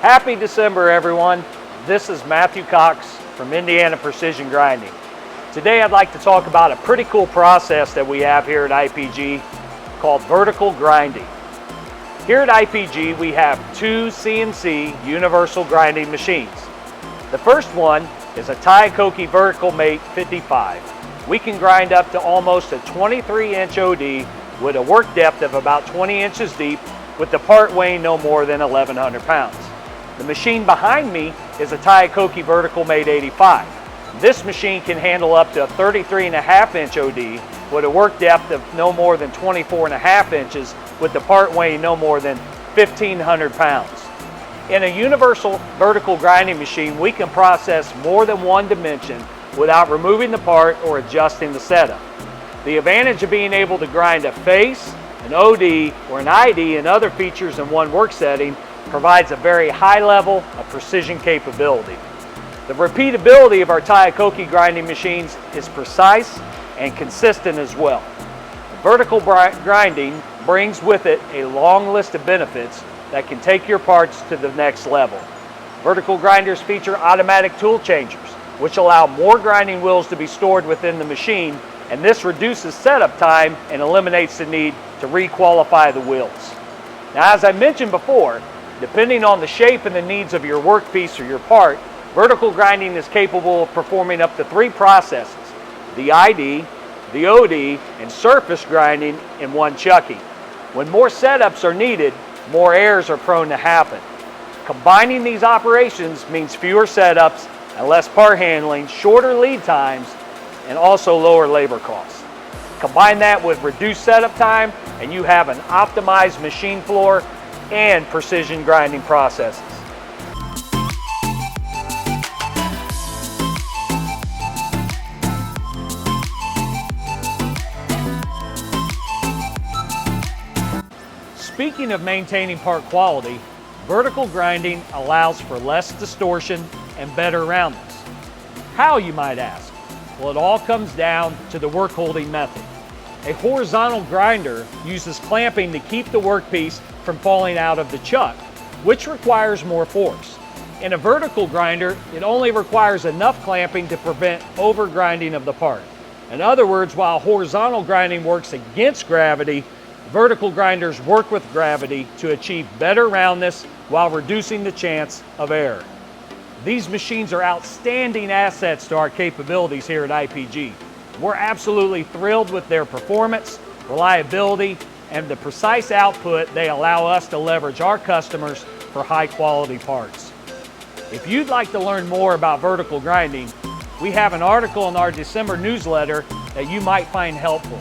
Happy December, everyone. This is Matthew Cox from Indiana Precision Grinding. Today I'd like to talk about a pretty cool process that we have here at IPG called vertical grinding. Here at IPG we have two CNC universal grinding machines. The first one is a Taikoki Vertical Mate 55. We can grind up to almost a 23-inch OD with a work depth of about 20 inches deep with the part weighing no more than 1,100 pounds. The machine behind me is a Taikoki Vertical Mate 85. This machine can handle up to a 33.5-inch OD with a work depth of no more than 24.5 inches with the part weighing no more than 1,500 pounds. In a universal vertical grinding machine, we can process more than one dimension without removing the part or adjusting the setup. The advantage of being able to grind a face, an OD, or an ID and other features in one work setting provides a very high level of precision capability. The repeatability of our Taikoki grinding machines is precise and consistent as well. Vertical grinding brings with it a long list of benefits that can take your parts to the next level. Vertical grinders feature automatic tool changers, which allow more grinding wheels to be stored within the machine, and this reduces setup time and eliminates the need to re-qualify the wheels. Now, as I mentioned before, depending on the shape and the needs of your workpiece or your part, vertical grinding is capable of performing up to 3 processes: the ID, the OD, and surface grinding in one chucking. When more setups are needed, more errors are prone to happen. Combining these operations means fewer setups and less part handling, shorter lead times, and also lower labor costs. Combine that with reduced setup time and you have an optimized machine floor and precision grinding processes. Speaking of maintaining part quality, vertical grinding allows for less distortion and better roundness. How, you might ask? Well, it all comes down to the work holding method. A horizontal grinder uses clamping to keep the workpiece from falling out of the chuck, which requires more force. In a vertical grinder, it only requires enough clamping to prevent over grinding of the part. In other words, while horizontal grinding works against gravity, vertical grinders work with gravity to achieve better roundness while reducing the chance of error. These machines are outstanding assets to our capabilities here at IPG. We're absolutely thrilled with their performance, reliability, and the precise output they allow us to leverage our customers for high quality parts. If you'd like to learn more about vertical grinding, we have an article in our December newsletter that you might find helpful.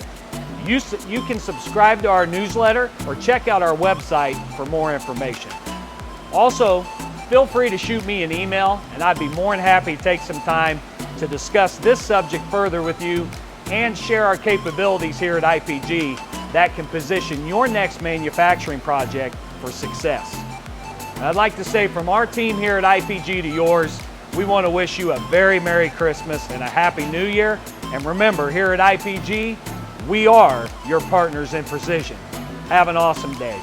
You can subscribe to our newsletter or check out our website for more information. Also, feel free to shoot me an email and I'd be more than happy to take some time to discuss this subject further with you and share our capabilities here at IPG that can position your next manufacturing project for success. And I'd like to say from our team here at IPG to yours, we want to wish you a very Merry Christmas and a Happy New Year. And remember, here at IPG, we are your partners in precision. Have an awesome day.